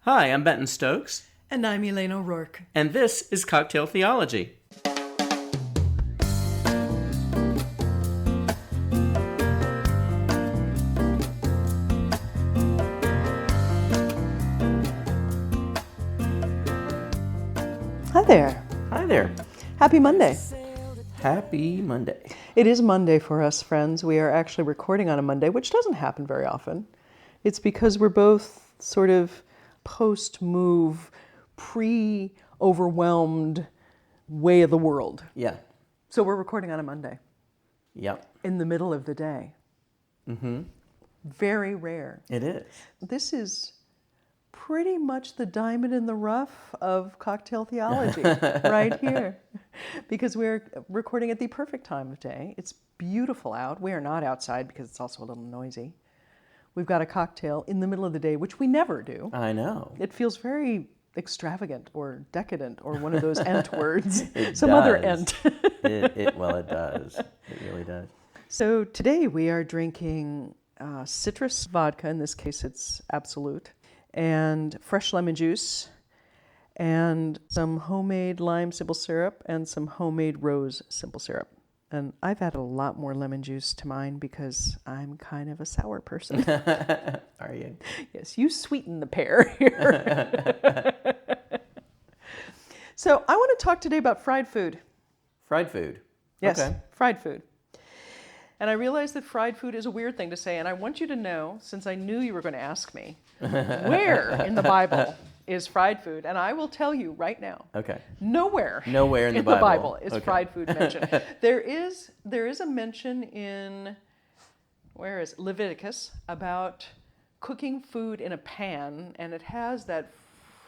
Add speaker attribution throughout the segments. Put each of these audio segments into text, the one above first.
Speaker 1: Hi, I'm Benton Stokes,
Speaker 2: And I'm Elane O'Rourke.
Speaker 1: and this is Cocktail Theology.
Speaker 2: Hi there.
Speaker 1: Hi there.
Speaker 2: Happy Monday.
Speaker 1: Happy Monday.
Speaker 2: It is Monday for us, friends. We are actually recording on a Monday, which doesn't happen very often. It's because we're both sort of post-move, pre-overwhelmed way of the world.
Speaker 1: Yeah.
Speaker 2: So we're recording on a Monday
Speaker 1: Yep.
Speaker 2: in the middle of the day.
Speaker 1: Mm-hmm.
Speaker 2: Very rare.
Speaker 1: It is.
Speaker 2: This is pretty much the diamond in the rough of cocktail theology right here, because we're recording at the perfect time of day. It's beautiful out. We are not outside because it's also a little noisy. We've got a cocktail in the middle of the day, which we never do.
Speaker 1: I know.
Speaker 2: It feels very extravagant or decadent or one of those ent words.
Speaker 1: It
Speaker 2: Some
Speaker 1: does.
Speaker 2: other ent.
Speaker 1: It does. It really does.
Speaker 2: So today we are drinking citrus vodka. In this case, it's Absolute. And fresh lemon juice, and some homemade lime simple syrup, and some homemade rose simple syrup. And I've added a lot more lemon juice to mine because I'm kind of a sour person.
Speaker 1: Are you?
Speaker 2: Yes, you sweeten the pear here. So I want to talk today about fried food.
Speaker 1: Fried food.
Speaker 2: Yes,
Speaker 1: Okay.
Speaker 2: fried food. And I realize that fried food is a weird thing to say, and I want you to know, since I knew you were going to ask me, where in the Bible is fried food? And I will tell you right now.
Speaker 1: Okay.
Speaker 2: Nowhere
Speaker 1: in the Bible
Speaker 2: is
Speaker 1: Okay.
Speaker 2: fried food mentioned. There is a mention in, where is it? Leviticus, about cooking food in a pan, and it has that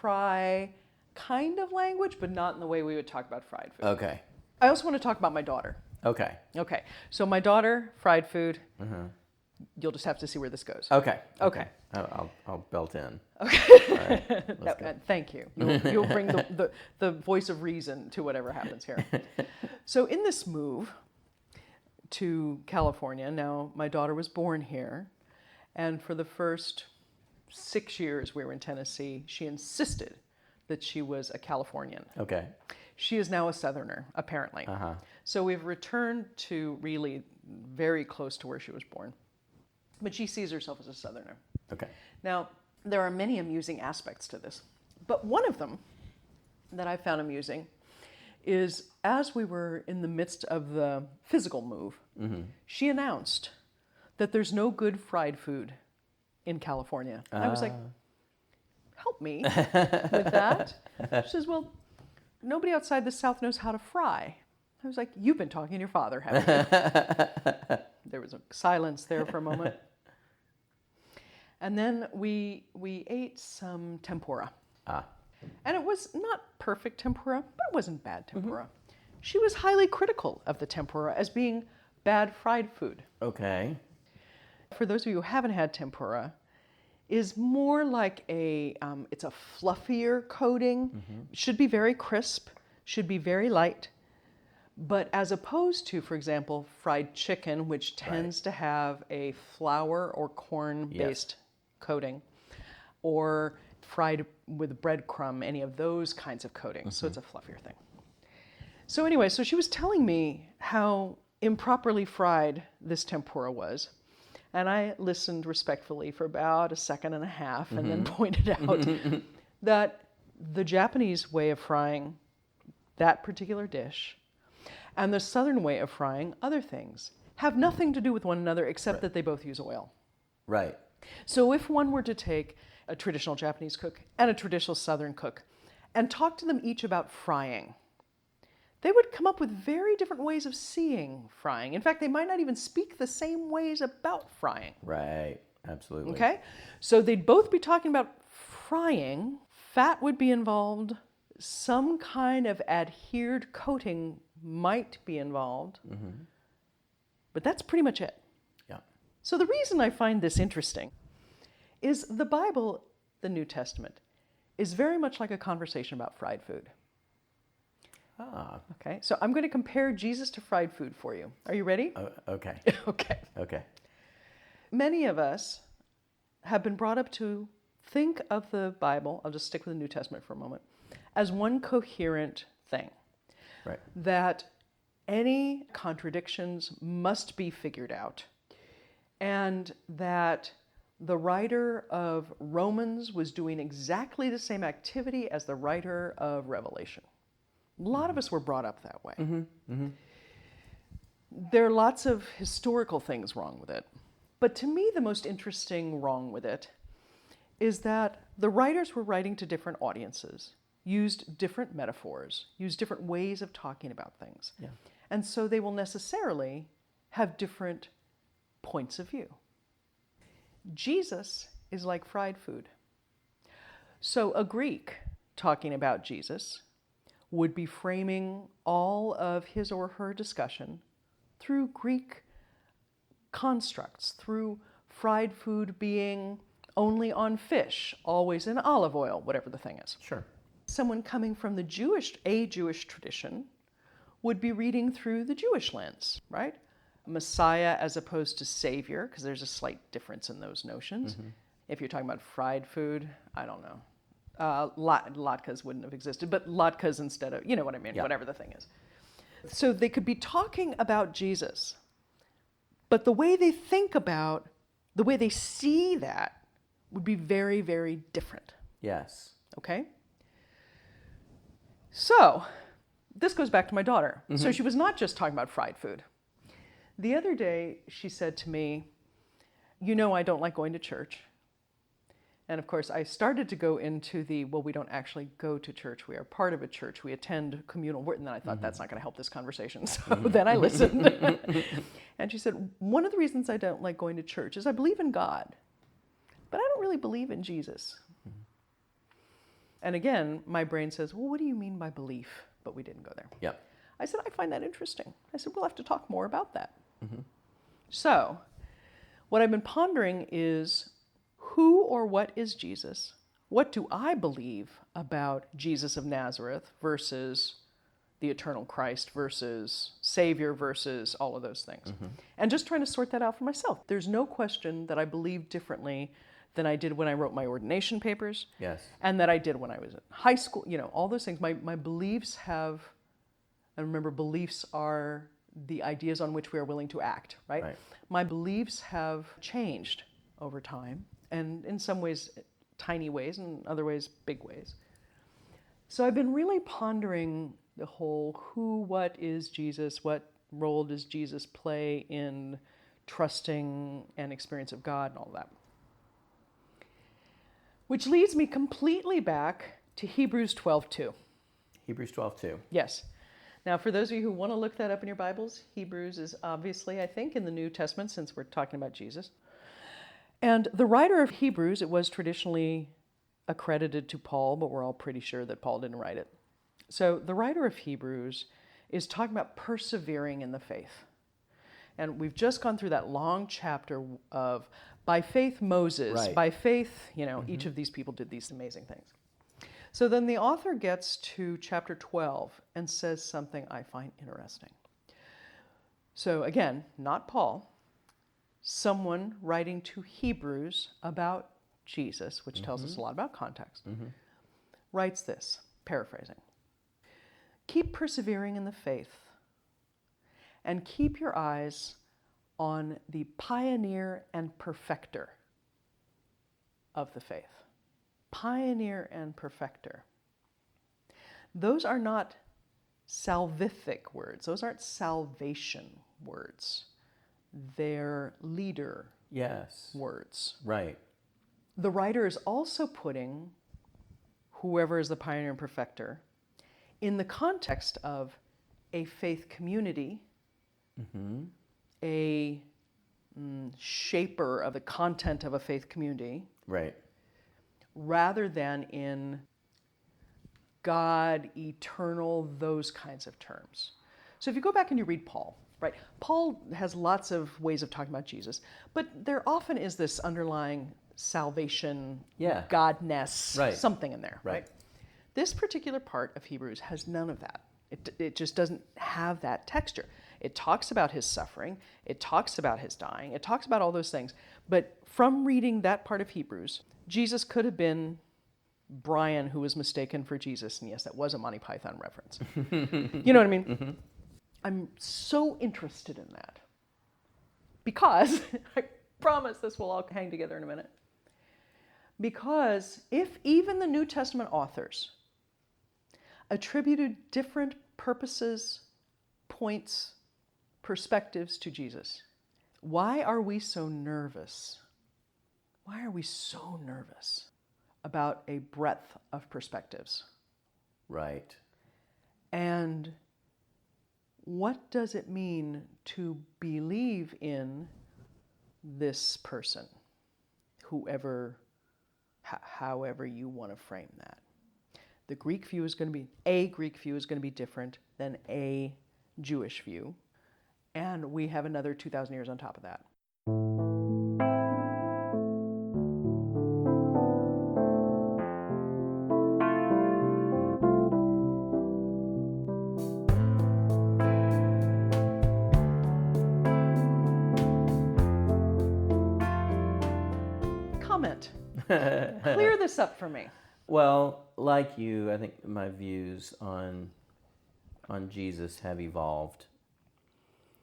Speaker 2: fry kind of language, but not in the way we would talk about fried food.
Speaker 1: Okay.
Speaker 2: I also want to talk about my daughter.
Speaker 1: Okay.
Speaker 2: Okay, so my daughter, fried food.
Speaker 1: Mm-hmm.
Speaker 2: You'll just have to see where this goes.
Speaker 1: Okay.
Speaker 2: Okay.
Speaker 1: I'll belt in.
Speaker 2: Okay.
Speaker 1: All right. Let's go.
Speaker 2: Thank you. You'll bring the voice of reason to whatever happens here. So in this move to California, now my daughter was born here, and for the first 6 years we were in Tennessee, she insisted that she was a Californian.
Speaker 1: Okay.
Speaker 2: She is now a Southerner, apparently.
Speaker 1: Uh-huh.
Speaker 2: So we've returned to really very close to where she was born. But she sees herself as a Southerner.
Speaker 1: Okay.
Speaker 2: Now, there are many amusing aspects to this. But one of them that I found amusing is as we were in the midst of the physical move, she announced that there's no good fried food in California. And I was like, help me with that. She says, well, nobody outside the South knows how to fry. I was like, you've been talking to your father, haven't you? There was a silence there for a moment. And then we ate some tempura. And it was not perfect tempura, but it wasn't bad tempura. She was highly critical of the tempura as being bad fried food.
Speaker 1: Okay.
Speaker 2: For those of you who haven't had tempura, is more like it's a fluffier coating. Should be very crisp, should be very light. But as opposed to, for example, fried chicken, which tends to have a flour or corn-based coating, or fried with breadcrumb, any of those kinds of coatings. So it's a fluffier thing. So anyway, so she was telling me how improperly fried this tempura was. And I listened respectfully for about a second and a half and then pointed out that the Japanese way of frying that particular dish and the Southern way of frying other things have nothing to do with one another except that they both use oil.
Speaker 1: Right.
Speaker 2: So if one were to take a traditional Japanese cook and a traditional Southern cook and talk to them each about frying, they would come up with very different ways of seeing frying. In fact, they might not even speak the same ways about frying.
Speaker 1: Right. Absolutely.
Speaker 2: Okay? So they'd both be talking about frying. Fat would be involved. Some kind of adhered coating might be involved. But that's pretty much it.
Speaker 1: Yeah.
Speaker 2: So the reason I find this interesting is the Bible, the New Testament, is very much like a conversation about fried food. Okay, so I'm going to compare Jesus to fried food for you. Are you ready?
Speaker 1: Okay.
Speaker 2: Okay.
Speaker 1: Okay.
Speaker 2: Many of us have been brought up to think of the Bible, I'll just stick with the New Testament for a moment, as one coherent thing.
Speaker 1: Right.
Speaker 2: That any contradictions must be figured out, and that the writer of Romans was doing exactly the same activity as the writer of Revelation. A lot of us were brought up that way. There are lots of historical things wrong with it. But to me, the most interesting wrong with it is that the writers were writing to different audiences, used different metaphors, used different ways of talking about things.
Speaker 1: Yeah.
Speaker 2: And so they will necessarily have different points of view. Jesus is like fried food. So a Greek talking about Jesus would be framing all of his or her discussion through Greek constructs, through fried food being only on fish, always in olive oil, whatever the thing is.
Speaker 1: Sure.
Speaker 2: Someone coming from the Jewish tradition would be reading through the Jewish lens, right? Messiah as opposed to Savior, because there's a slight difference in those notions. If you're talking about fried food, I don't know. Latkes wouldn't have existed, but latkes instead of, you know what I mean,
Speaker 1: Yeah.
Speaker 2: whatever the thing is. So they could be talking about Jesus, but the way they think about, the way they see that would be very, very different.
Speaker 1: Yes.
Speaker 2: Okay? So, this goes back to my daughter. So she was not just talking about fried food. The other day, she said to me, you know, I don't like going to church. And of course, I started to go into well, we don't actually go to church. We are part of a church. We attend communal work. And then I thought, that's not going to help this conversation. So then I listened. And she said, one of the reasons I don't like going to church is I believe in God, but I don't really believe in Jesus. And again, my brain says, well, what do you mean by belief? But we didn't go there.
Speaker 1: Yeah.
Speaker 2: I said, I find that interesting. I said, we'll have to talk more about that. So, what I've been pondering is, who or what is Jesus? What do I believe about Jesus of Nazareth versus the eternal Christ versus Savior versus all of those things? And just trying to sort that out for myself. There's no question that I believe differently than I did when I wrote my ordination papers.
Speaker 1: Yes.
Speaker 2: And that I did when I was in high school. You know, all those things. My beliefs have, and remember, beliefs are the ideas on which we are willing to act, right? My beliefs have changed over time, and in some ways, tiny ways, and in other ways, big ways. So I've been really pondering the whole who, what is Jesus, what role does Jesus play in trusting and experience of God and all that. Which leads me completely back to Hebrews 12:2.
Speaker 1: Hebrews 12:2.
Speaker 2: Yes. Now, for those of you who want to look that up in your Bibles, Hebrews is obviously, I think, in the New Testament, since we're talking about Jesus. And the writer of Hebrews, it was traditionally accredited to Paul, but we're all pretty sure that Paul didn't write it. So the writer of Hebrews is talking about persevering in the faith. And we've just gone through that long chapter of, by faith Moses,
Speaker 1: Right.
Speaker 2: by faith, you know, each of these people did these amazing things. So then the author gets to chapter 12 and says something I find interesting. So again, not Paul, someone writing to Hebrews about Jesus, which tells us a lot about context, writes this, paraphrasing. Keep persevering in the faith and keep your eyes on the pioneer and perfecter of the faith. Pioneer and perfecter. Those are not salvific words. Those aren't salvation words. They're leader
Speaker 1: Yes.
Speaker 2: words.
Speaker 1: Right.
Speaker 2: The writer is also putting whoever is the pioneer and perfecter in the context of a faith community, a shaper of the content of a faith community,
Speaker 1: Right.
Speaker 2: rather than in God, eternal, those kinds of terms. So if you go back and you read Paul, right? Paul has lots of ways of talking about Jesus, but there often is this underlying salvation,
Speaker 1: Yeah.
Speaker 2: godness,
Speaker 1: Right.
Speaker 2: something in there,
Speaker 1: Right.
Speaker 2: right? This particular part of Hebrews has none of that. It just doesn't have that texture. It talks about his suffering. It talks about his dying. It talks about all those things. But from reading that part of Hebrews, Jesus could have been Brian who was mistaken for Jesus. And yes, that was a Monty Python reference. You know what I mean? Mm-hmm. I'm so interested in that because, I promise this will all hang together in a minute, because if even the New Testament authors attributed different purposes, points, perspectives to Jesus, why are we so nervous? Why are we so nervous about a breadth of perspectives?
Speaker 1: Right.
Speaker 2: And what does it mean to believe in this person, however you want to frame that? The Greek view is going to be different than a Jewish view, and we have another 2,000 years on top of that. Comment. Clear this up for me.
Speaker 1: Well, like you, I think my views on Jesus have evolved.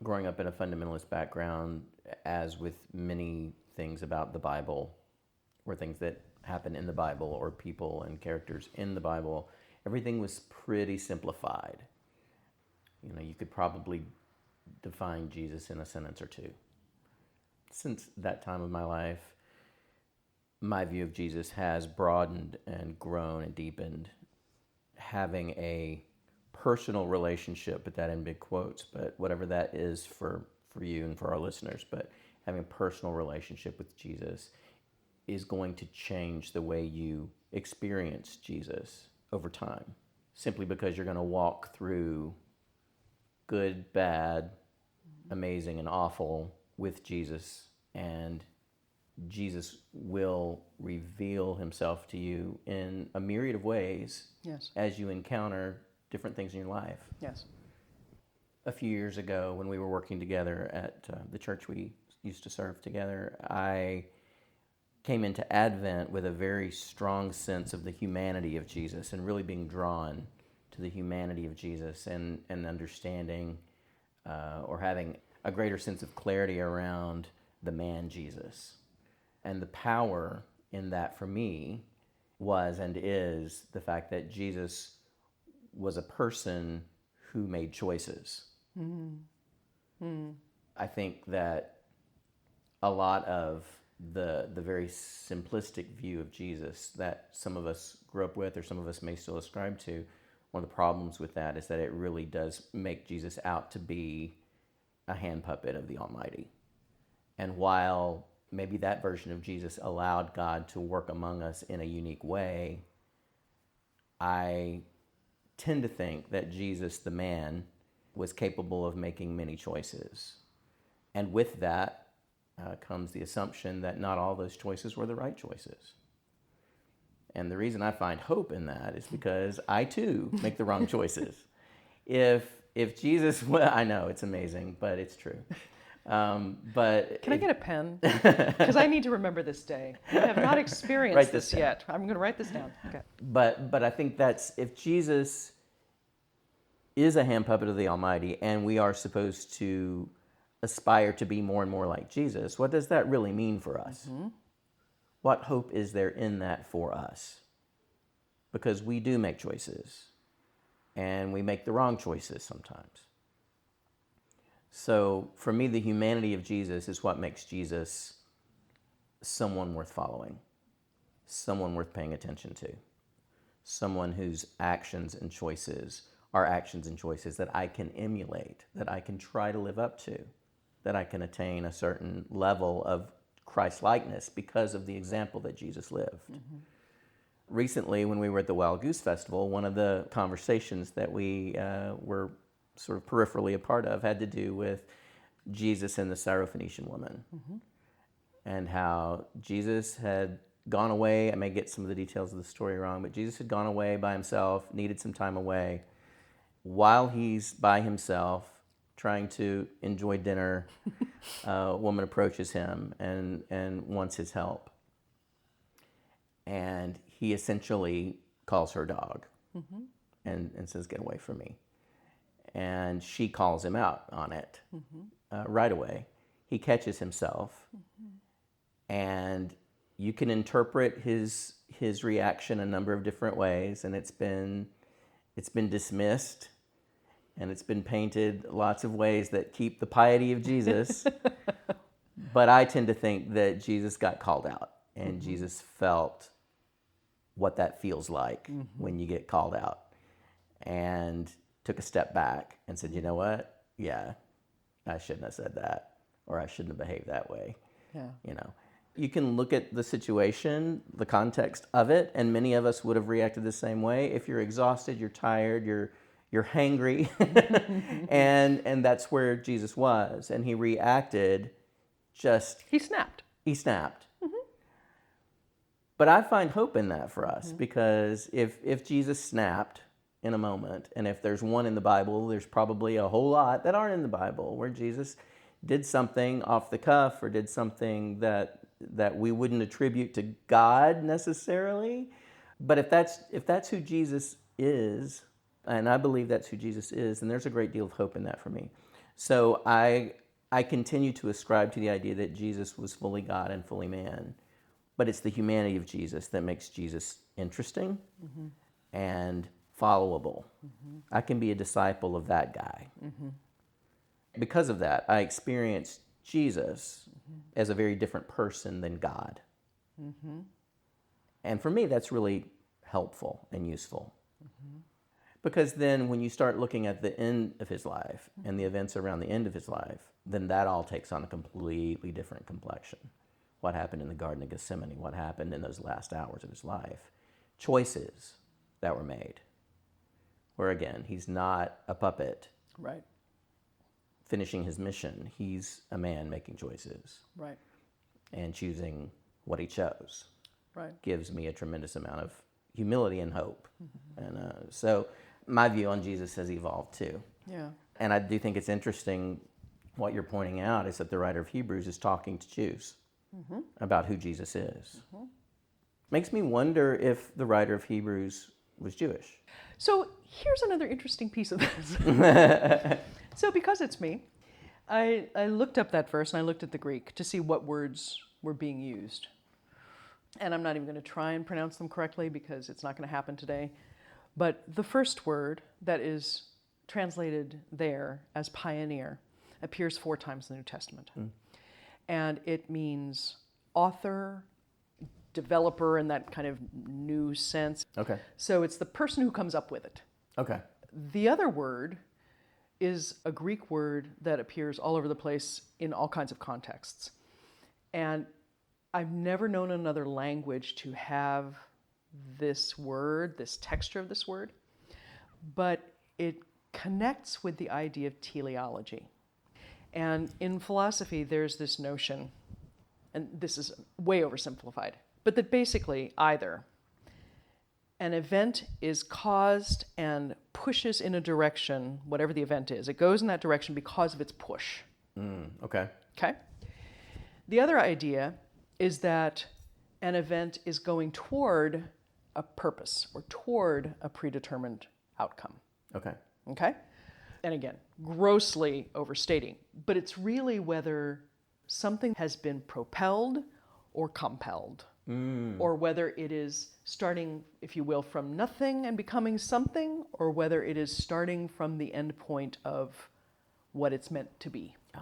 Speaker 1: Growing up in a fundamentalist background, as with many things about the Bible, or things that happen in the Bible, or people and characters in the Bible, everything was pretty simplified. You know, you could probably define Jesus in a sentence or two. Since that time of my life, my view of Jesus has broadened and grown and deepened, having a personal relationship, put that in big quotes, but whatever that is for you and for our listeners, but having a personal relationship with Jesus is going to change the way you experience Jesus over time, simply because you're going to walk through good, bad, amazing, and awful with Jesus, and Jesus will reveal himself to you in a myriad of ways.
Speaker 2: Yes.
Speaker 1: As you encounter different things in your life.
Speaker 2: Yes.
Speaker 1: A few years ago, when we were working together at the church we used to serve together, I came into Advent with a very strong sense of the humanity of Jesus, and really being drawn to the humanity of Jesus, and understanding or having a greater sense of clarity around the man Jesus. And the power in that for me was and is the fact that Jesus was a person who made choices. Mm-hmm. Mm-hmm. I think that a lot of the very simplistic view of Jesus that some of us grew up with, or some of us may still ascribe to, one of the problems with that is that it really does make Jesus out to be a hand puppet of the Almighty. And while maybe that version of Jesus allowed God to work among us in a unique way, I tend to think that Jesus, the man, was capable of making many choices. And with that comes the assumption that not all those choices were the right choices. And the reason I find hope in that is because I too make the wrong choices. If Jesus, well, I know it's amazing, but it's true. But
Speaker 2: can I get a pen? Because I need to remember this day. I have not experienced this yet. I'm going to write this down. Okay.
Speaker 1: But I think that's, if Jesus is a hand puppet of the Almighty, and we are supposed to aspire to be more and more like Jesus, what does that really mean for us? Mm-hmm. What hope is there in that for us? Because we do make choices, and we make the wrong choices sometimes. So for me, the humanity of Jesus is what makes Jesus someone worth following, someone worth paying attention to, someone whose actions and choices are actions and choices that I can emulate, that I can try to live up to, that I can attain a certain level of Christ-likeness because of the example that Jesus lived. Mm-hmm. Recently, when we were at the Wild Goose Festival, one of the conversations that we were sort of peripherally a part of had to do with Jesus and the Syrophoenician woman. Mm-hmm. And how Jesus had gone away. I may get some of the details of the story wrong, but Jesus had gone away by himself, needed some time away. While he's by himself, trying to enjoy dinner, a woman approaches him and wants his help. And he essentially calls her dog and says, "Get away from me." And she calls him out on it right away. He catches himself, and you can interpret his reaction a number of different ways, and it's been dismissed, and it's been painted lots of ways that keep the piety of Jesus. But I tend to think that Jesus got called out, and Jesus felt what that feels like when you get called out, and took a step back and said, "You know what? Yeah, I shouldn't have said that, or I shouldn't have behaved that way."
Speaker 2: Yeah.
Speaker 1: You know, you can look at the situation, the context of it, and many of us would have reacted the same way. If you're exhausted, you're tired, you're hangry, and that's where Jesus was, and he reacted.
Speaker 2: He snapped.
Speaker 1: But I find hope in that for us, because if Jesus snapped in a moment, and if there's one in the Bible, there's probably a whole lot that aren't in the Bible where Jesus did something off the cuff or did something that we wouldn't attribute to God necessarily. But if that's who Jesus is, and I believe that's who Jesus is, then there's a great deal of hope in that for me. So I continue to ascribe to the idea that Jesus was fully God and fully man. But it's the humanity of Jesus that makes Jesus interesting and followable. I can be a disciple of that guy. Because of that, I experience Jesus as a very different person than God. And for me, that's really helpful and useful. Because then when you start looking at the end of his life and the events around the end of his life, then that all takes on a completely different complexion. What happened in the Garden of Gethsemane? What happened in those last hours of his life? Choices that were made. Where again, he's not a puppet.
Speaker 2: Right.
Speaker 1: Finishing his mission. He's a man making choices.
Speaker 2: Right.
Speaker 1: And choosing what he chose.
Speaker 2: Right.
Speaker 1: Gives me a tremendous amount of humility and hope. And so my view on Jesus has evolved too.
Speaker 2: Yeah.
Speaker 1: And I do think it's interesting what you're pointing out is that the writer of Hebrews is talking to Jews about who Jesus is. Makes me wonder if the writer of Hebrews was Jewish.
Speaker 2: So here's another interesting piece of this. So because it's me, I looked up that verse and I looked at the Greek to see what words were being used. And I'm not even going to try and pronounce them correctly because it's not going to happen today. But the first word that is translated there as pioneer appears 4 times in the New Testament. And it means author, developer in that kind of new sense.
Speaker 1: Okay.
Speaker 2: So it's the person who comes up with it.
Speaker 1: Okay.
Speaker 2: The other word is a Greek word that appears all over the place in all kinds of contexts. And I've never known another language to have this word, this texture of this word, but it connects with the idea of teleology. And in philosophy, there's this notion, and this is way oversimplified, but that basically either an event is caused and pushes in a direction, whatever the event is, it goes in that direction because of its push.
Speaker 1: Okay.
Speaker 2: Okay? The other idea is that an event is going toward a purpose or toward a predetermined outcome.
Speaker 1: Okay.
Speaker 2: Okay? And again, grossly overstating, but it's really whether something has been propelled or compelled, or whether it is starting, if you will, from nothing and becoming something, or whether it is starting from the end point of what it's meant to be.
Speaker 1: Yeah.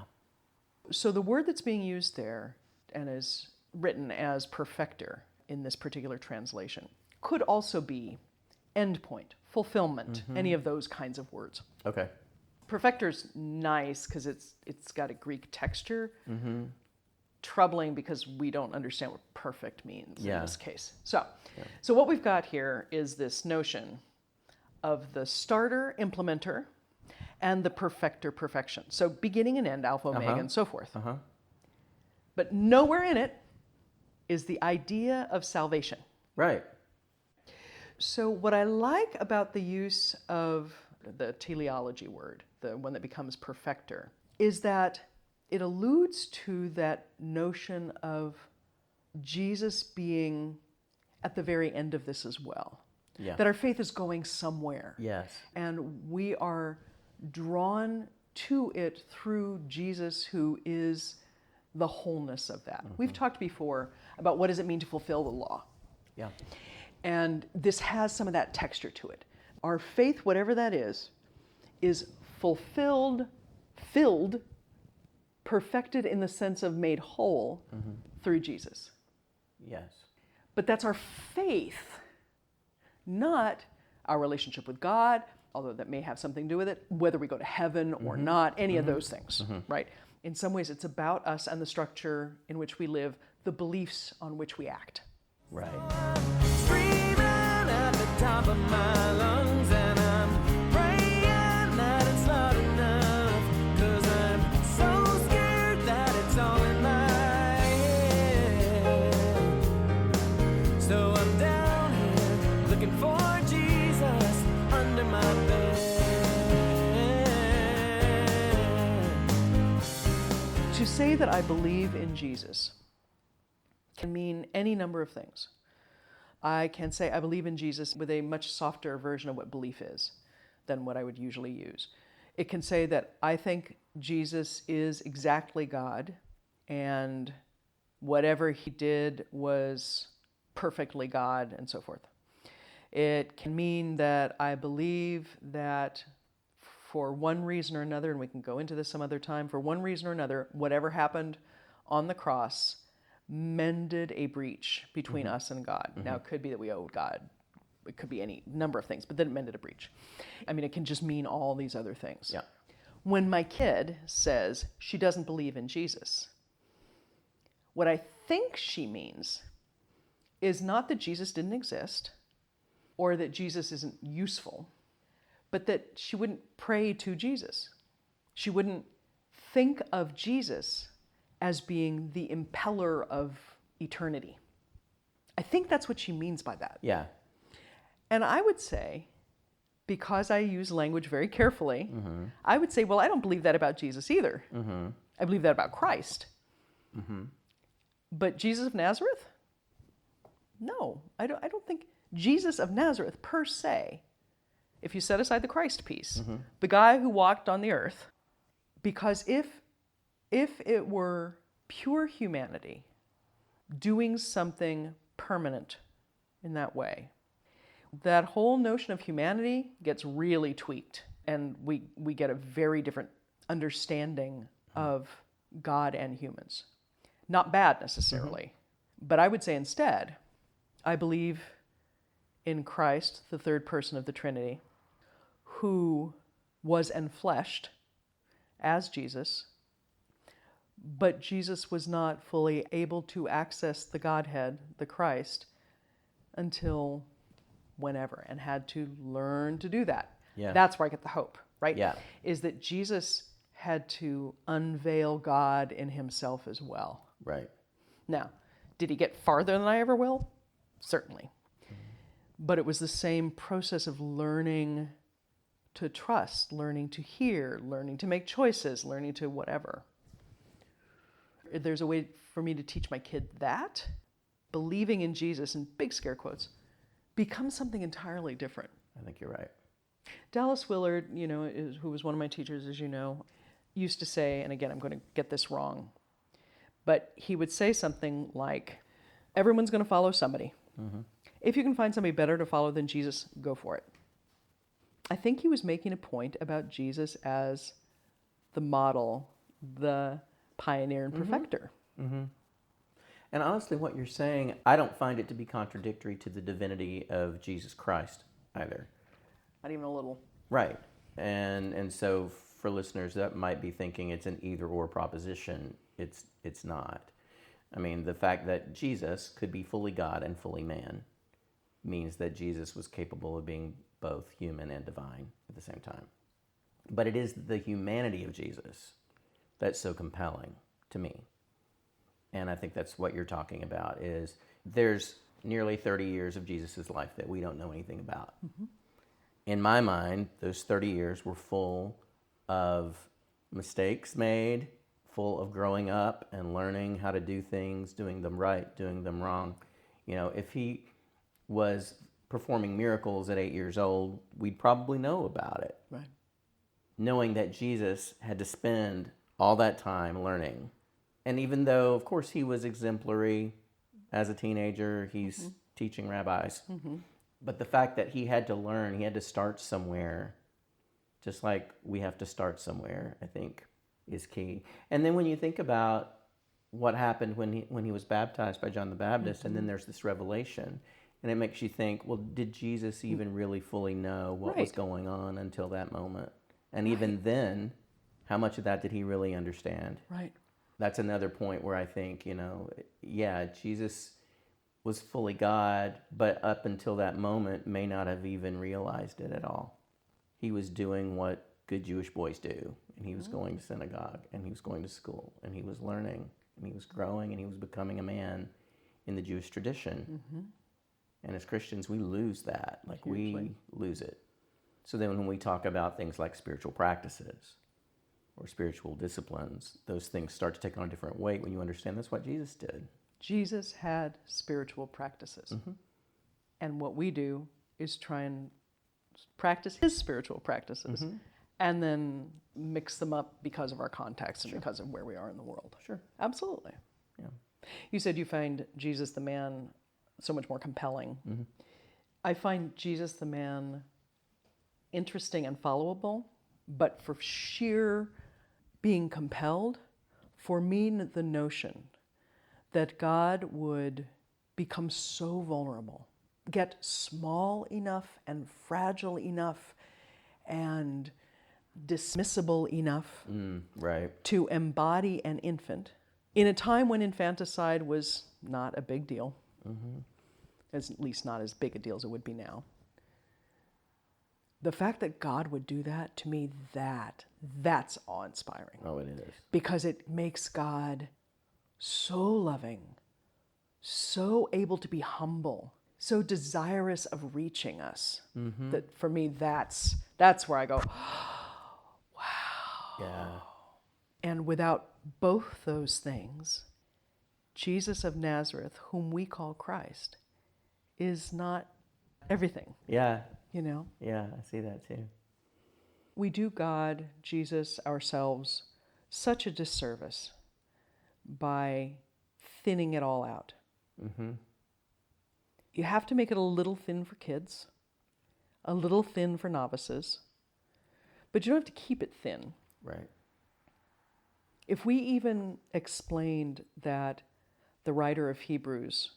Speaker 2: So the word that's being used there and is written as perfecter in this particular translation could also be endpoint, fulfillment, any of those kinds of words.
Speaker 1: Okay.
Speaker 2: Perfecter's nice because it's got a Greek texture. Troubling because we don't understand what perfect means in this case. So what we've got here is this notion of the starter, implementer, and the perfecter, perfection. So beginning and end, alpha, omega, and so forth. But nowhere in it is the idea of salvation.
Speaker 1: Right.
Speaker 2: So what I like about the use of the teleology word, the one that becomes perfecter, is that it alludes to that notion of Jesus being at the very end of this as well.
Speaker 1: Yeah.
Speaker 2: That our faith is going somewhere.
Speaker 1: Yes.
Speaker 2: And we are drawn to it through Jesus, who is the wholeness of that. We've talked before about what does it mean to fulfill the law.
Speaker 1: Yeah.
Speaker 2: And this has some of that texture to it. Our faith, whatever that is fulfilled, filled, perfected in the sense of made whole through Jesus.
Speaker 1: Yes.
Speaker 2: But that's our faith, not our relationship with God, although that may have something to do with it, whether we go to heaven or not, any of those things, right? In some ways, it's about us and the structure in which we live, the beliefs on which we act.
Speaker 1: Right.
Speaker 3: Screaming at the top of my lungs, and I'm praying that it's loud enough, 'cause I'm so scared that it's all in my head. So I'm down here looking for Jesus under my bed.
Speaker 2: To say that I believe in Jesus can mean any number of things. I can say I believe in Jesus with a much softer version of what belief is than what I would usually use. It can say that I think Jesus is exactly God, and whatever he did was perfectly God, and so forth. It can mean that I believe that for one reason or another, and we can go into this some other time, for one reason or another, whatever happened on the cross mended a breach between us and God. Now, it could be that we owed God. It could be any number of things, but then it mended a breach. I mean, it can just mean all these other things.
Speaker 1: Yeah.
Speaker 2: When my kid says she doesn't believe in Jesus, what I think she means is not that Jesus didn't exist or that Jesus isn't useful, but that she wouldn't pray to Jesus. She wouldn't think of Jesus as being the impeller of eternity. I think that's what she means by that.
Speaker 1: Yeah.
Speaker 2: And I would say, because I use language very carefully, I would say, well, I don't believe that about Jesus either. I believe that about Christ. But Jesus of Nazareth? No, I don't think Jesus of Nazareth per se, if you set aside the Christ piece, the guy who walked on the earth, because if it were pure humanity doing something permanent in that way, that whole notion of humanity gets really tweaked, and we get a very different understanding of God and humans. Not bad necessarily, but I would say instead, I believe in Christ, the third person of the Trinity, who was enfleshed as Jesus, but Jesus was not fully able to access the Godhead, the Christ, until whenever, and had to learn to do that.
Speaker 1: Yeah.
Speaker 2: That's where I get the hope, right?
Speaker 1: Yeah.
Speaker 2: Is that Jesus had to unveil God in himself as well.
Speaker 1: Right.
Speaker 2: Now, did he get farther than I ever will? Certainly. But it was the same process of learning to trust, learning to hear, learning to make choices, learning to whatever. If there's a way for me to teach my kid that, believing in Jesus, in big scare quotes, becomes something entirely different.
Speaker 1: I think you're right.
Speaker 2: Dallas Willard, who was one of my teachers, as you know, used to say, and again, I'm going to get this wrong, but he would say something like, everyone's going to follow somebody. If you can find somebody better to follow than Jesus, go for it. I think he was making a point about Jesus as the model, the pioneer and perfecter.
Speaker 1: And honestly, what you're saying, I don't find it to be contradictory to the divinity of Jesus Christ either.
Speaker 2: Not even a little.
Speaker 1: Right. And so for listeners that might be thinking it's an either or proposition, it's not. I mean, the fact that Jesus could be fully God and fully man means that Jesus was capable of being both human and divine at the same time. But it is the humanity of Jesus that's so compelling to me. And I think that's what you're talking about, is there's nearly 30 years of Jesus' life that we don't know anything about. in my mind, those 30 years were full of mistakes made, full of growing up and learning how to do things, doing them right, doing them wrong. You know, if he was performing miracles at 8 years old, we'd probably know about it.
Speaker 2: Right.
Speaker 1: Knowing that Jesus had to spend all that time learning. And even though, of course, he was exemplary as a teenager, he's teaching rabbis. But the fact that he had to learn, he had to start somewhere, just like we have to start somewhere, I think is key. And then when you think about what happened when he was baptized by John the Baptist, and then there's this revelation, and it makes you think, well, did Jesus even really fully know what was going on until that moment? And even then, how much of that did he really understand?
Speaker 2: Right.
Speaker 1: That's another point where I think, you know, yeah, Jesus was fully God, but up until that moment may not have even realized it at all. He was doing what good Jewish boys do, and he was going to synagogue, and he was going to school, and he was learning, and he was growing, and he was becoming a man in the Jewish tradition. And as Christians, we lose that. Like, we lose it. So then when we talk about things like spiritual practices or spiritual disciplines, those things start to take on a different weight when you understand that's what Jesus did.
Speaker 2: Jesus had spiritual practices. And what we do is try and practice his spiritual practices and then mix them up because of our context and because of where we are in the world.
Speaker 1: Sure.
Speaker 2: Absolutely.
Speaker 1: Yeah.
Speaker 2: You said you find Jesus the man so much more compelling. I find Jesus the man interesting and followable, but for sheer being compelled, for me, the notion that God would become so vulnerable, get small enough and fragile enough and dismissible enough to embody an infant in a time when infanticide was not a big deal, at least not as big a deal as it would be now. The fact that God would do that, to me, that's awe-inspiring.
Speaker 1: Oh, it is.
Speaker 2: Because it makes God so loving, so able to be humble, so desirous of reaching us. That for me, that's where I go, wow.
Speaker 1: Yeah.
Speaker 2: And without both those things, Jesus of Nazareth, whom we call Christ, is not everything.
Speaker 1: Yeah.
Speaker 2: You know?
Speaker 1: Yeah, I see that too.
Speaker 2: We do God, Jesus, ourselves such a disservice by thinning it all out. You have to make it a little thin for kids, a little thin for novices, but you don't have to keep it thin.
Speaker 1: Right.
Speaker 2: If we even explained that the writer of Hebrews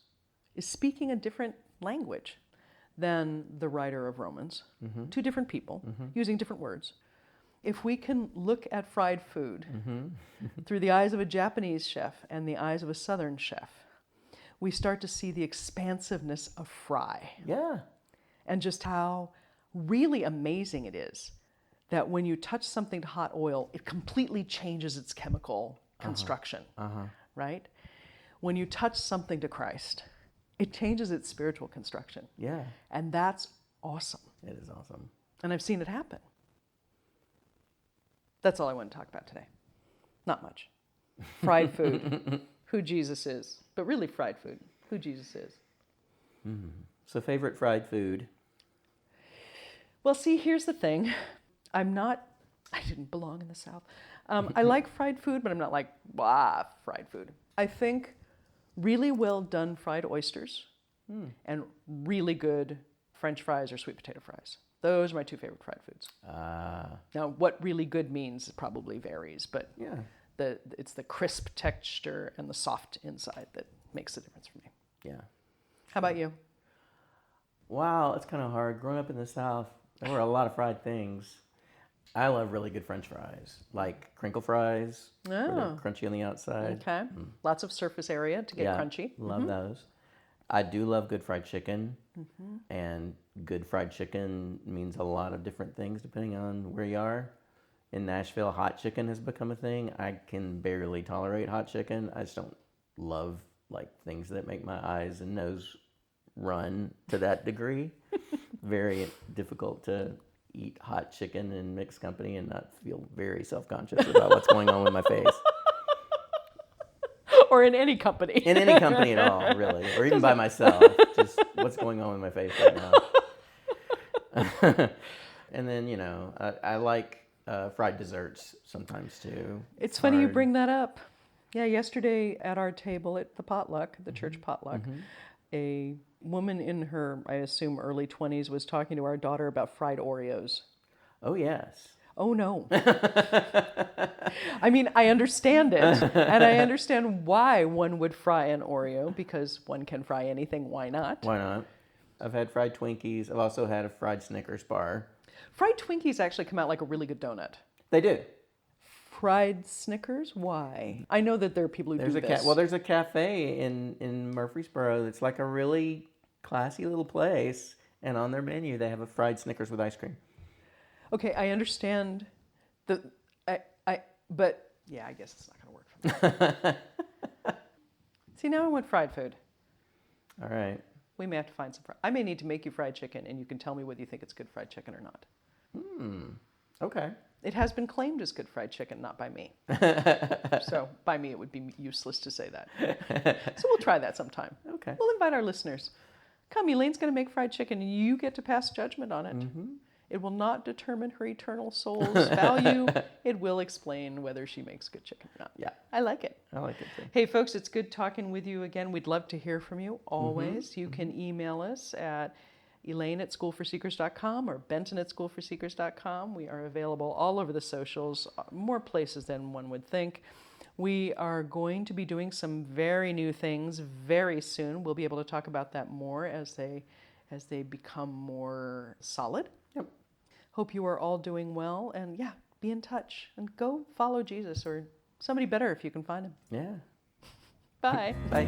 Speaker 2: is speaking a different language than the writer of Romans, two different people using different words. If we can look at fried food through the eyes of a Japanese chef and the eyes of a Southern chef, we start to see the expansiveness of fry.
Speaker 1: Yeah.
Speaker 2: And just how really amazing it is that when you touch something to hot oil, it completely changes its chemical construction, right? When you touch something to Christ, it changes its spiritual construction.
Speaker 1: Yeah.
Speaker 2: And that's awesome.
Speaker 1: It is awesome.
Speaker 2: And I've seen it happen. That's all I want to talk about today. Not much. Fried food, who Jesus is. But really fried food, who Jesus is.
Speaker 1: So favorite fried food?
Speaker 2: Well, see, here's the thing. I didn't belong in the South. I like fried food, but I'm not like, fried food. I think really well done fried oysters and really good French fries or sweet potato fries. Those are my two favorite fried foods. Now, what really good means probably varies, but it's the crisp texture and the soft inside that makes the difference for me.
Speaker 1: Yeah.
Speaker 2: How about you?
Speaker 1: Wow, it's kind of hard. Growing up in the South, there were a lot of fried things. I love really good French fries, like crinkle fries, where they're crunchy on the outside.
Speaker 2: Okay. Lots of surface area to get crunchy.
Speaker 1: Love those. I do love good fried chicken, and good fried chicken means a lot of different things depending on where you are. In Nashville, hot chicken has become a thing. I can barely tolerate hot chicken. I just don't love like things that make my eyes and nose run to that degree. Very difficult to eat hot chicken in mixed company and not feel very self-conscious about what's going on with my face.
Speaker 2: Or in any company.
Speaker 1: In any company at all, really. Or even by myself. Just what's going on with my face right now. And then, I like fried desserts sometimes too.
Speaker 2: It's funny you bring that up. Yeah, yesterday at our table at the potluck, the church potluck, a woman in her, I assume, early 20s was talking to our daughter about fried Oreos.
Speaker 1: Oh, yes.
Speaker 2: Oh, no. I mean, I understand it, and I understand why one would fry an Oreo, because one can fry anything. Why not?
Speaker 1: Why not? I've had fried Twinkies. I've also had a fried Snickers bar.
Speaker 2: Fried Twinkies actually come out like a really good donut.
Speaker 1: They do.
Speaker 2: Fried Snickers? Why? I know that there are people who do this.
Speaker 1: There's a cafe in Murfreesboro that's like a really classy little place, and on their menu they have a fried Snickers with ice cream.
Speaker 2: Okay, I understand but yeah, I guess it's not going to work for me. See, now I want fried food.
Speaker 1: All right.
Speaker 2: We may have to find some I may need to make you fried chicken, and you can tell me whether you think it's good fried chicken or not.
Speaker 1: Okay.
Speaker 2: It has been claimed as good fried chicken, not by me. So by me, it would be useless to say that. So we'll try that sometime.
Speaker 1: Okay.
Speaker 2: We'll invite our listeners. Come, Elane's going to make fried chicken, and you get to pass judgment on it. It will not determine her eternal soul's value. It will explain whether she makes good chicken or not.
Speaker 1: Yeah.
Speaker 2: I like it.
Speaker 1: I like it too.
Speaker 2: Hey, folks, it's good talking with you again. We'd love to hear from you always. You can email us at Elane@schoolforseekers.com or Benton@schoolforseekers.com. We are available all over the socials, more places than one would think. We are going to be doing some very new things very soon. We'll be able to talk about that more as they become more solid.
Speaker 1: Yep.
Speaker 2: Hope you are all doing well, and yeah, be in touch and go follow Jesus or somebody better if you can find him.
Speaker 1: Yeah.
Speaker 2: Bye.
Speaker 1: Bye.